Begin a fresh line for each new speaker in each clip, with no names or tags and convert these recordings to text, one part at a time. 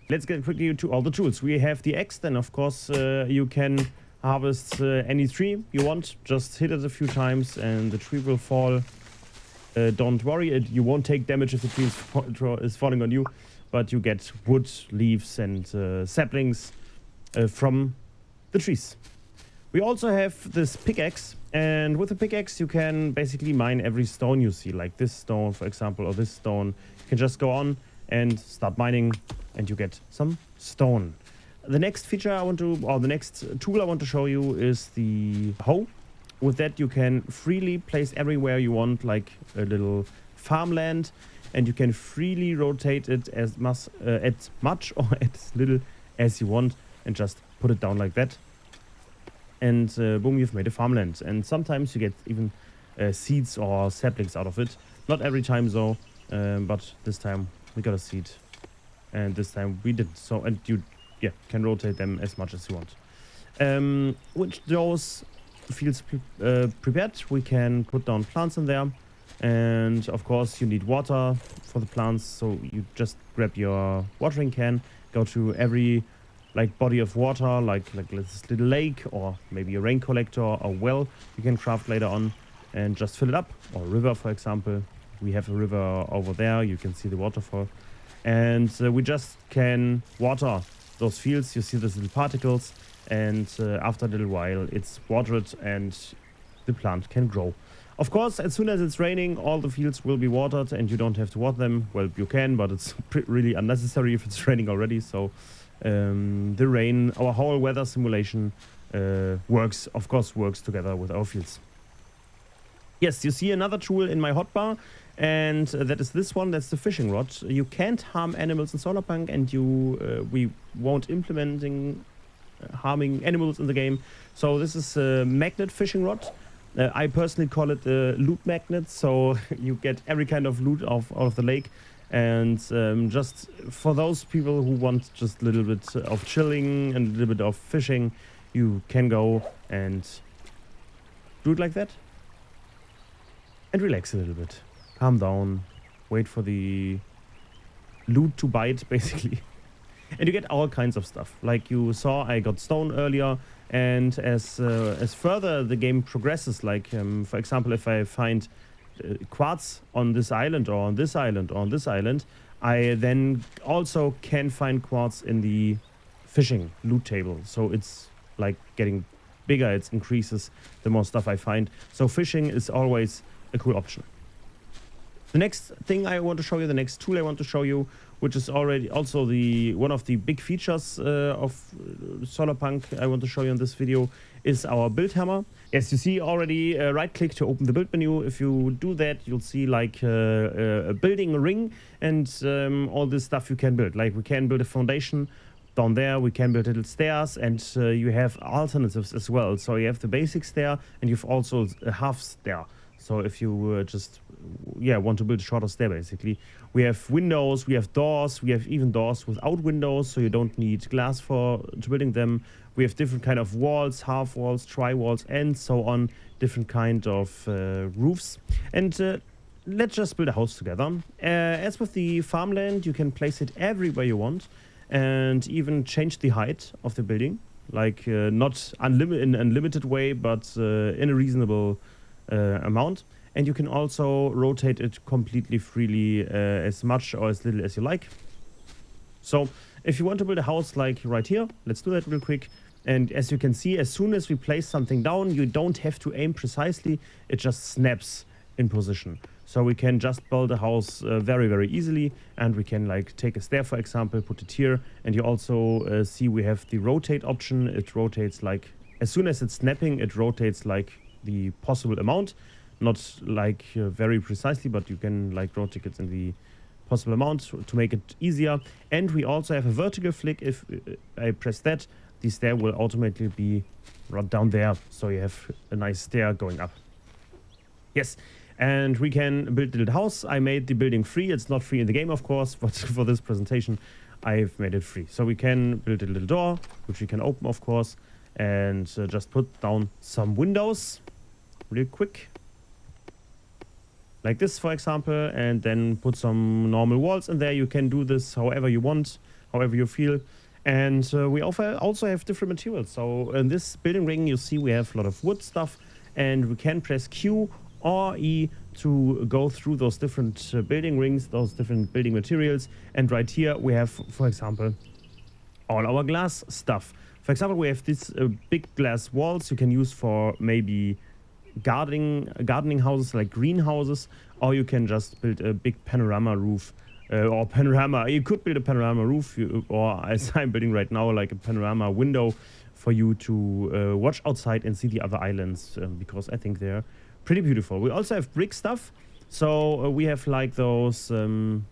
Let's get quickly to all the tools. We have the axe, then of course you can harvest any tree you want. Just hit it a few times and the tree will fall. Don't worry, you won't take damage if the tree is falling on you, but you get wood, leaves and saplings from the trees. We also have this pickaxe, and with the pickaxe you can basically mine every stone you see, like this stone for example, or this stone. You can just go on and start mining and you get some stone. The next feature the next tool I want to show you is the hoe. With that you can freely place everywhere you want, like a little farmland, and you can freely rotate it as much or as little as you want and just put it down like that. And boom, you've made a farmland. And sometimes you get even seeds or saplings out of it. Not every time though, but this time we got a seed. And this time we did. So, and you can rotate them as much as you want. With those fields prepared, we can put down plants in there. And of course you need water for the plants. So you just grab your watering can, go to every body of water, like this little lake or maybe a rain collector or well you can craft later on, and just fill it up. Or a river, for example. We have a river over there, you can see the waterfall. And we just can water those fields. You see those little particles, and after a little while it's watered and the plant can grow. Of course, as soon as it's raining, all the fields will be watered and you don't have to water them. Well, you can, but it's really unnecessary if it's raining already. So the rain, our whole weather simulation works together with our fields. Yes, you see another tool in my hotbar, and that is this one. That's the fishing rod. You can't harm animals in Solarpunk, and we won't implementing harming animals in the game. So this is a magnet fishing rod. I personally call it a loot magnet. So you get every kind of loot out of the lake. And just for those people who want just a little bit of chilling and a little bit of fishing, you can go and do it like that and relax a little bit, calm down, wait for the loot to bite basically. And you get all kinds of stuff. Like you saw, I got stone earlier, and as further the game progresses, like for example, if I find quartz on this island or on this island or on this island, I then also can find quartz in the fishing loot table. So it's like getting bigger, it increases the more stuff I find. So fishing is always a cool option. The next thing I want to show you, the next tool I want to show you, which is already also one of the big features of Solarpunk I want to show you in this video, is our build hammer. As you see already, right click to open the build menu. If you do that, you'll see like a building ring and all this stuff you can build. Like we can build a foundation down there, we can build little stairs, and you have alternatives as well. So you have the basic stair and you've also a half stair. So if you just want to build a shorter stair basically. We have windows, we have doors, we have even doors without windows, so you don't need glass to building them. We have different kind of walls, half walls, tri-walls, and so on, different kind of roofs. And let's just build a house together. As with the farmland, you can place it everywhere you want and even change the height of the building, like not in an unlimited way, but in a reasonable amount. And you can also rotate it completely freely, as much or as little as you like. So if you want to build a house like right here, let's do that real quick. And as you can see, as soon as we place something down, you don't have to aim precisely. It just snaps in position. So we can just build a house very, very easily. And we can like take a stair, for example, put it here. And you also see we have the rotate option. It rotates like, as soon as it's snapping, it rotates like the possible amount. Not like very precisely, but you can like rotate it in the possible amount to make it easier. And we also have a vertical flick. If I press that, the stair will automatically be right down there. So you have a nice stair going up. Yes, and we can build a little house. I made the building free. It's not free in the game, of course, but for this presentation, I've made it free. So we can build a little door, which we can open, of course, and just put down some windows real quick. Like this, for example, and then put some normal walls in there. You can do this however you want. however you feel. And we also have different materials. So in this building ring, you see we have a lot of wood stuff, and we can press Q or E to go through those different building rings, those different building materials. And right here we have, for example, all our glass stuff. For example, we have these big glass walls you can use for maybe gardening houses, like greenhouses, or you can just build a big panorama roof. Or panorama, you could build a panorama roof, or as I'm building right now, like a panorama window for you to watch outside and see the other islands, because I think they're pretty beautiful. We also have brick stuff. So we have like those,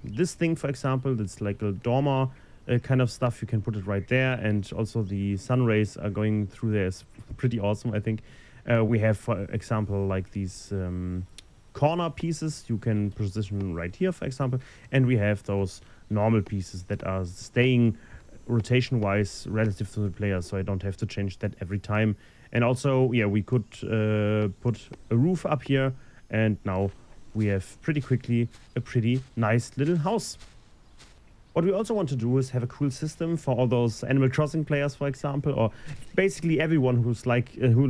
this thing, for example, that's like a dormer kind of stuff. You can put it right there, and also the sun rays are going through there. It's pretty awesome, I think. We have, for example, like these corner pieces you can position right here, for example, and we have those normal pieces that are staying rotation wise relative to the player, so I don't have to change that every time. And also, yeah, we could put a roof up here, and now we have pretty quickly a pretty nice little house. What we also want to do is have a cool system for all those Animal Crossing players, for example, or basically everyone who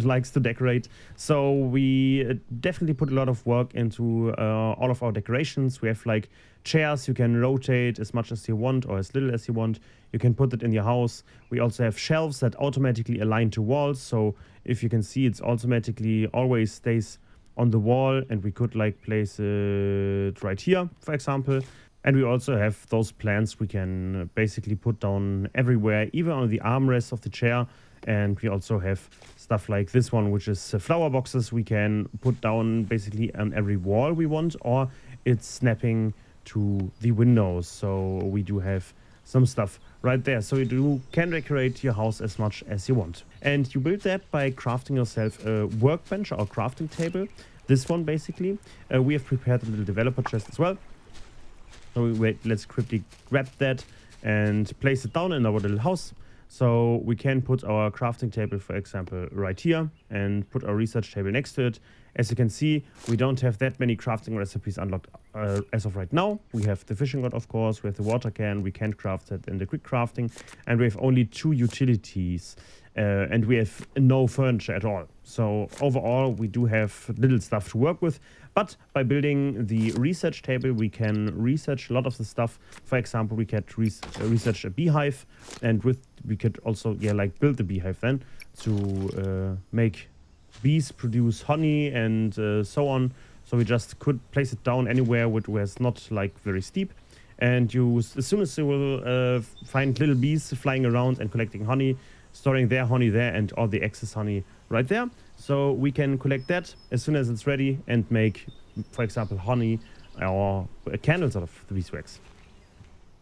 likes to decorate. So we definitely put a lot of work into all of our decorations. We have like chairs you can rotate as much as you want or as little as you want. You can put it in your house. We also have shelves that automatically align to walls. So if you can see, it's automatically always stays on the wall, and we could like place it right here, for example. And we also have those plants we can basically put down everywhere, even on the armrest of the chair. And we also have stuff like this one, which is flower boxes we can put down basically on every wall we want, or it's snapping to the windows. So we do have some stuff right there. So you can decorate your house as much as you want. And you build that by crafting yourself a workbench or crafting table. This one basically. We have prepared a little developer chest as well. So let's quickly grab that and place it down in our little house. So we can put our crafting table, for example, right here, and put our research table next to it. As you can see, we don't have that many crafting recipes unlocked as of right now. We have the fishing rod, of course. We have the water can. We can't craft that in the quick crafting. And we have only 2 utilities. And we have no furniture at all. So overall, we do have little stuff to work with. But by building the research table, we can research a lot of the stuff. For example, we could research a beehive, and we could also like build the beehive then to make bees produce honey and so on. So we just could place it down anywhere where it's not like very steep. And as soon as you will find little bees flying around and collecting honey, storing their honey there and all the excess honey right there. So we can collect that as soon as it's ready and make, for example, honey or candles out of the beeswax.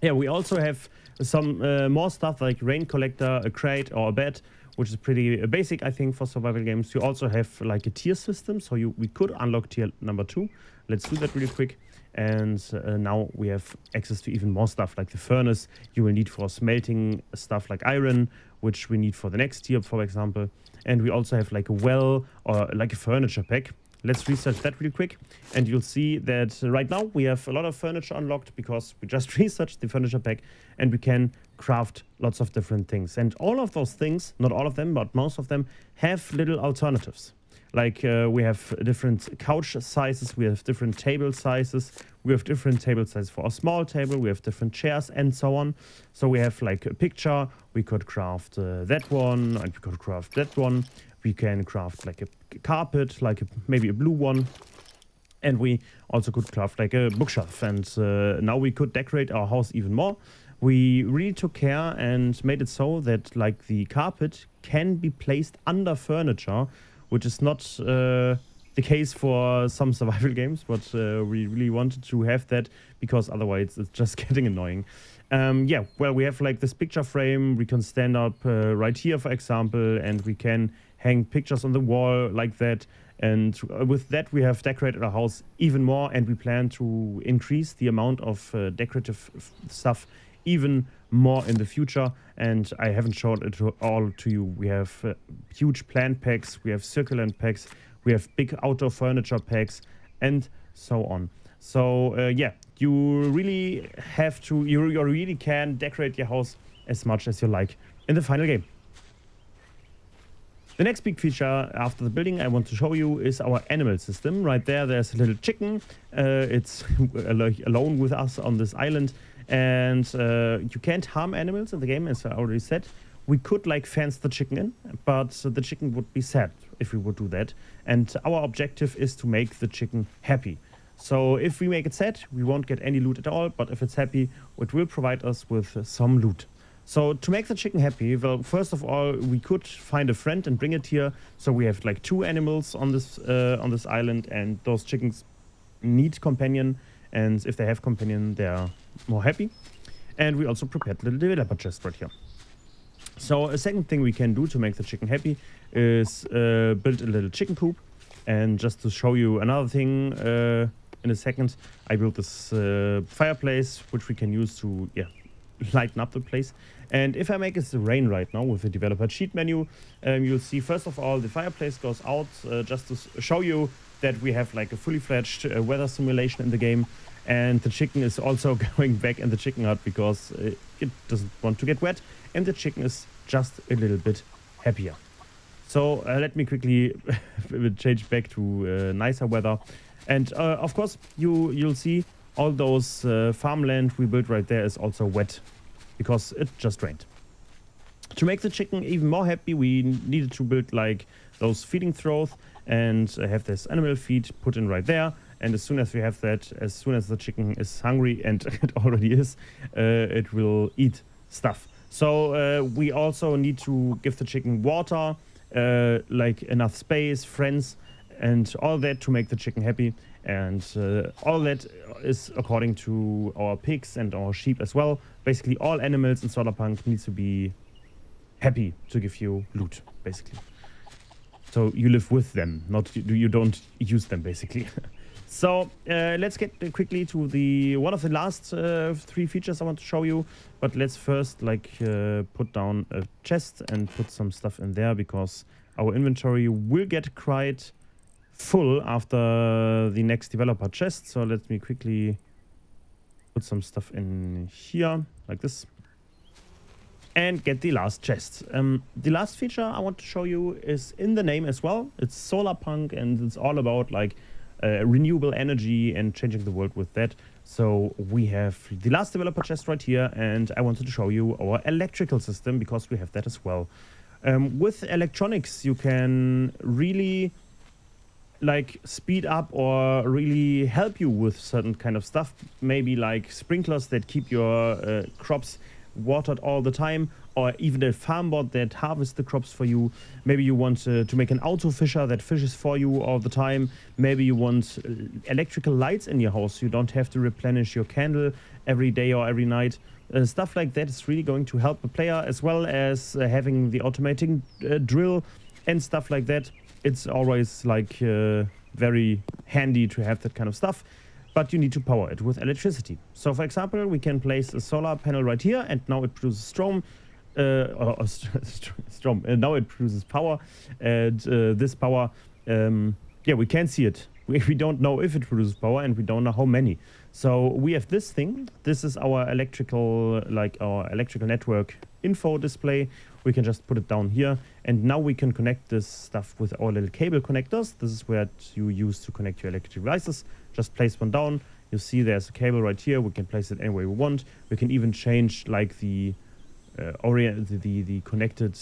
Yeah, we also have some more stuff like rain collector, a crate or a bed, which is pretty basic, I think, for survival games. You also have like a tier system, so we could unlock tier number 2. Let's do that really quick. And now we have access to even more stuff like the furnace you will need for smelting stuff like iron, which we need for the next tier, for example. And we also have like a well or like a furniture pack. Let's research that really quick. And you'll see that right now we have a lot of furniture unlocked because we just researched the furniture pack, and we can craft lots of different things. And all of those things, not all of them, but most of them, have little alternatives. Like we have different couch sizes, we have different table sizes, we have different table sizes for a small table, we have different chairs and so on. So we have like a picture, we could craft that one, and we could craft that one. We can craft like a carpet, like maybe a blue one. And we also could craft like a bookshelf. And now we could decorate our house even more. We really took care and made it so that like the carpet can be placed under furniture, which is not the case for some survival games, but we really wanted to have that because otherwise it's just getting annoying. Yeah, well, we have like this picture frame. We can stand up right here, for example, and we can hang pictures on the wall like that. And with that, we have decorated our house even more, and we plan to increase the amount of decorative stuff even more in the future. And I haven't showed it all to you. We have huge plant packs, we have succulent packs, we have big outdoor furniture packs, and so on. So yeah, you really have to, you really can decorate your house as much as you like in the final game. The next big feature after the building I want to show you is our animal system. Right there, there's a little chicken. It's alone with us on this island, and you can't harm animals in the game, as I already said. We could like fence the chicken in, but the chicken would be sad if we would do that. And our objective is to make the chicken happy. So if we make it sad, we won't get any loot at all, but if it's happy, it will provide us with some loot. So to make the chicken happy, well, first of all, we could find a friend and bring it here. So we have like 2 animals on this island, and those chickens need companion. And if they have companion, they are more happy. And we also prepared a little developer chest right here. So a second thing we can do to make the chicken happy is build a little chicken coop. And just to show you another thing, in a second, I built this fireplace, which we can use to lighten up the place. And if I make it rain right now with the developer cheat menu, you'll see first of all the fireplace goes out, just to show you that we have like a fully fledged weather simulation in the game. And the chicken is also going back in the chicken hut because it doesn't want to get wet, and the chicken is just a little bit happier. So let me quickly change back to nicer weather. And of course, you'll see all those farmland we built right there is also wet because it just rained. To make the chicken even more happy, we needed to build like those feeding throws and have this animal feed put in right there. And as soon as we have that, as soon as the chicken is hungry, and it already is, it will eat stuff. So we also need to give the chicken water, like enough space, friends, and all that to make the chicken happy. And all that is according to our pigs and our sheep as well. Basically all animals in Solarpunk needs to be happy to give you loot, basically. So you live with them, not you don't use them, basically. So let's get quickly to the one of the last 3 features I want to show you. But let's first like put down a chest and put some stuff in there, because our inventory will get quite full after the next developer chest. So let me quickly put some stuff in here like this and get the last chest. The last feature I want to show you is in the name as well. It's Solarpunk, and it's all about like renewable energy and changing the world with that. So we have the last developer chest right here, and I wanted to show you our electrical system because we have that as well. With electronics, you can really like speed up or really help you with certain kind of stuff. Maybe like sprinklers that keep your crops watered all the time, or even a farm bot that harvests the crops for you. Maybe you want to make an auto fisher that fishes for you all the time. Maybe you want electrical lights in your house so you don't have to replenish your candle every day or every night. Stuff like that is really going to help the player, as well as having the automating drill and stuff like that. It's always like very handy to have that kind of stuff, but you need to power it with electricity. So for example, we can place a solar panel right here, and now it produces strom, now it produces power, and this power, we can't see it. We don't know if it produces power, and we don't know how many. So we have this thing. This is our electrical network info display. We can just put it down here, and now we can connect this stuff with our little cable connectors. This is where you use to connect your electric devices. Just place one down. You see there's a cable right here. We can place it any way we want. We can even change like the connected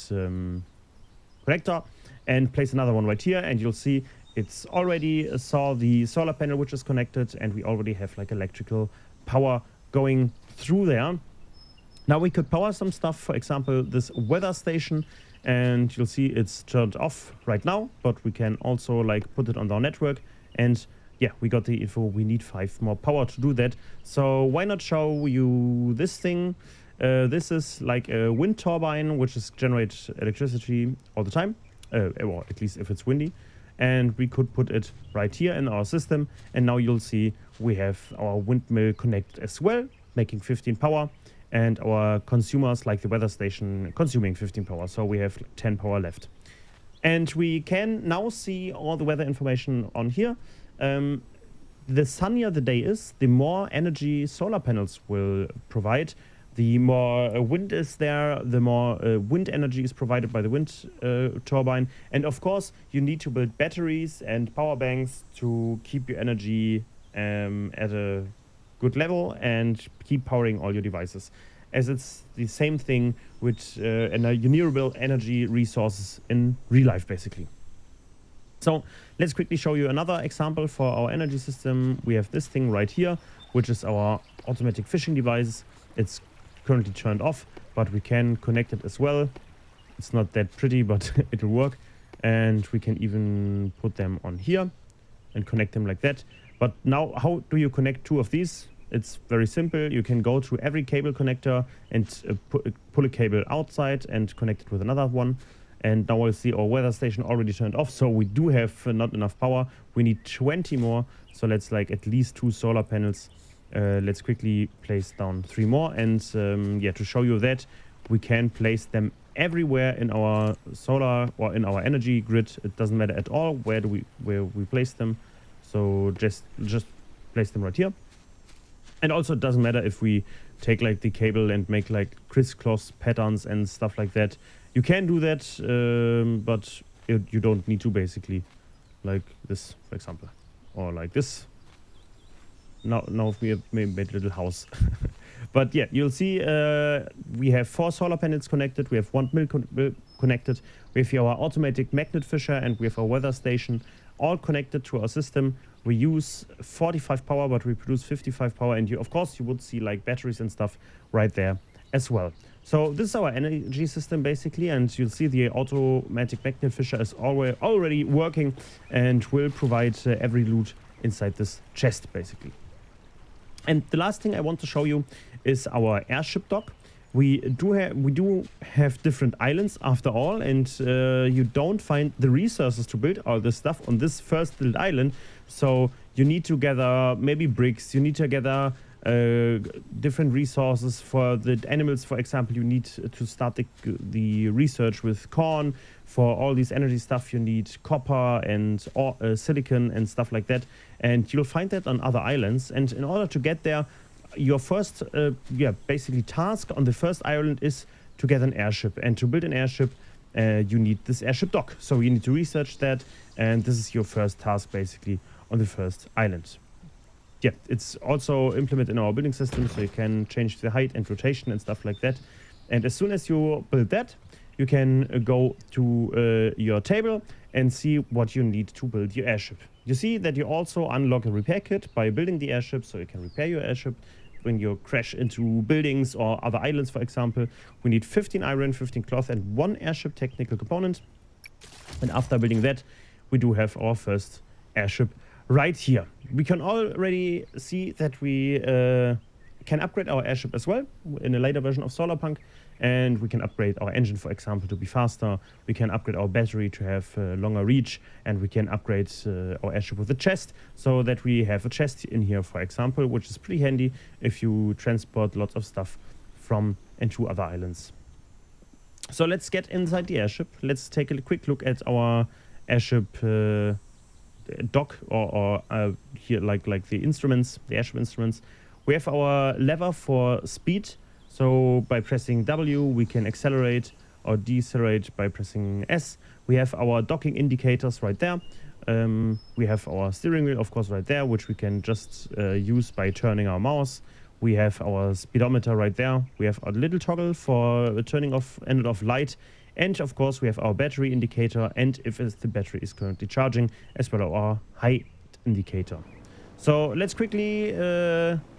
connector and place another one right here, and you'll see it's already saw the solar panel which is connected, and we already have like electrical power going through there. Now we could power some stuff, for example, this weather station, and you'll see it's turned off right now, but we can also like put it on our network, and yeah, we got the info. We need 5 more power to do that. So why not show you this thing? This is like a wind turbine, which is generate electricity all the time, or at least if it's windy. And we could put it right here in our system, and now you'll see we have our windmill connect as well, making 15 power. And our consumers, like the weather station, consuming 15 power. So we have 10 power left. And we can now see all the weather information on here. the sunnier the day is, the more energy solar panels will provide. The more wind is there, the more wind energy is provided by the wind turbine. And of course, you need to build batteries and power banks to keep your energy at a good level and keep powering all your devices. As it's the same thing with renewable energy resources in real life, basically. So let's quickly show you another example for our energy system. We have this thing right here, which is our automatic fishing device. It's currently turned off, but we can connect it as well. It's not that pretty, but it will work. And we can even put them on here and connect them like that. But now, how do you connect two of these? It's very simple. You can go to every cable connector and pull a cable outside and connect it with another one. And now we'll see our weather station already turned off. So we do have not enough power. We need 20 more. So let's like at least 2 solar panels. Let's quickly place down 3 more. And yeah, to show you that we can place them everywhere in our solar or in our energy grid. It doesn't matter at all where we place them. So just place them right here. And also it doesn't matter if we take like the cable and make like crisscross patterns and stuff like that. You can do that, but you don't need to, basically. Like this, for example. Or like this. Now we have made a little house. But yeah, you'll see we have 4 solar panels connected. We have 1 mill connected. We have here our automatic magnet fisher and we have our weather station all connected to our system. We use 45 power, but we produce 55 power. And of course, you would see like batteries and stuff right there as well. So this is our energy system basically, and you'll see the automatic magnet fisher is already working and will provide every loot inside this chest basically. And the last thing I want to show you is our airship dock. We do have different islands after all, and you don't find the resources to build all this stuff on this first little island. So you need to gather maybe bricks, you need to gather different resources for the animals. For example, you need to start the research with corn. For all these energy stuff, you need copper and silicon and stuff like that. And you'll find that on other islands. And in order to get there, your first basically task on the first island is to get an airship. And to build an airship, you need this airship dock. So you need to research that, and this is your first task basically on the first island. Yeah, it's also implemented in our building system, so you can change the height and rotation and stuff like that. And as soon as you build that, you can go to your table and see what you need to build your airship. You see that you also unlock a repair kit by building the airship, so you can repair your airship when you crash into buildings or other islands, for example. We need 15 iron, 15 cloth, and 1 airship technical component. And after building that, we do have our first airship right here. We can already see that we can upgrade our airship as well in a later version of Solarpunk, and we can upgrade our engine, for example, to be faster. We can upgrade our battery to have longer reach, and we can upgrade our airship with a chest so that we have a chest in here, for example, which is pretty handy if you transport lots of stuff from and to other islands. So let's get inside the airship. Let's take a quick look at our airship dock or here like the instruments, the airship instruments. We have our lever for speed, so by pressing W we can accelerate or decelerate by pressing S. We have our docking indicators right there. We have our steering wheel, of course, right there, which we can just use by turning our mouse. We have our speedometer right there. We have a little toggle for turning off and off light. And of course, we have our battery indicator, and if the battery is currently charging, as well as our height indicator. So let's quickly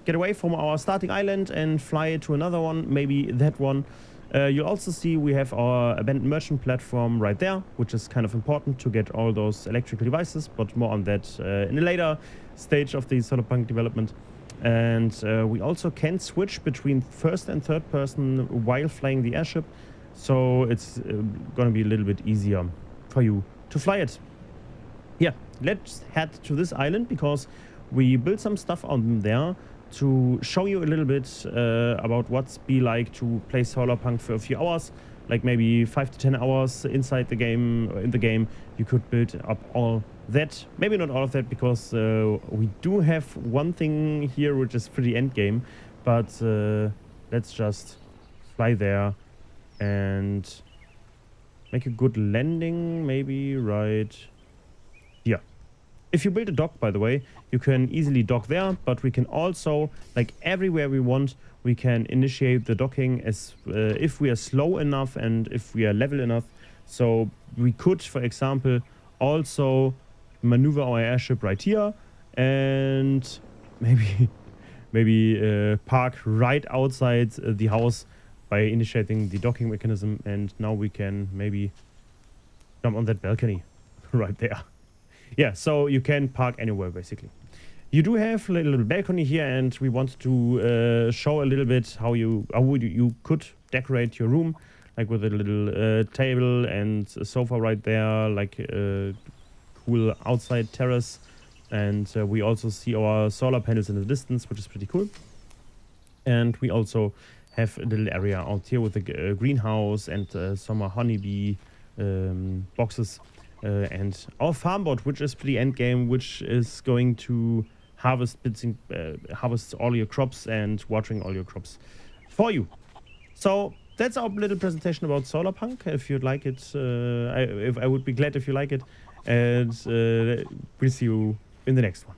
get away from our starting island and fly to another one, maybe that one. You'll also see we have our abandoned merchant platform right there, which is kind of important to get all those electrical devices, but more on that in a later stage of the Solarpunk development. And we also can switch between first and third person while flying the airship. So it's going to be a little bit easier for you to fly it. Yeah, let's head to this island because we built some stuff on there to show you a little bit about what's be like to play Solarpunk for a few hours. like maybe 5 to 10 hours inside the game, in the game, you could build up all that. Maybe not all of that, because we do have one thing here which is pretty end game, but let's just fly there and make a good landing, maybe right here. If you build a dock, by the way, you can easily dock there, but we can also, like everywhere we want, we can initiate the docking as if we are slow enough and if we are level enough. So we could, for example, also maneuver our airship right here and maybe park right outside the house by initiating the docking mechanism, and now we can maybe jump on that balcony right there. Yeah, so you can park anywhere basically. You do have a little balcony here, and we want to show a little bit how you could decorate your room, like with a little table and a sofa right there, like a cool outside terrace. And we also see our solar panels in the distance, which is pretty cool. And we also have a little area out here with a greenhouse and some honeybee boxes. And our farm bot, which is pretty end game, which is going to harvest all your crops and watering all your crops for you. So that's our little presentation about Solarpunk. If you'd like it, I would be glad if you like it. And we'll see you in the next one.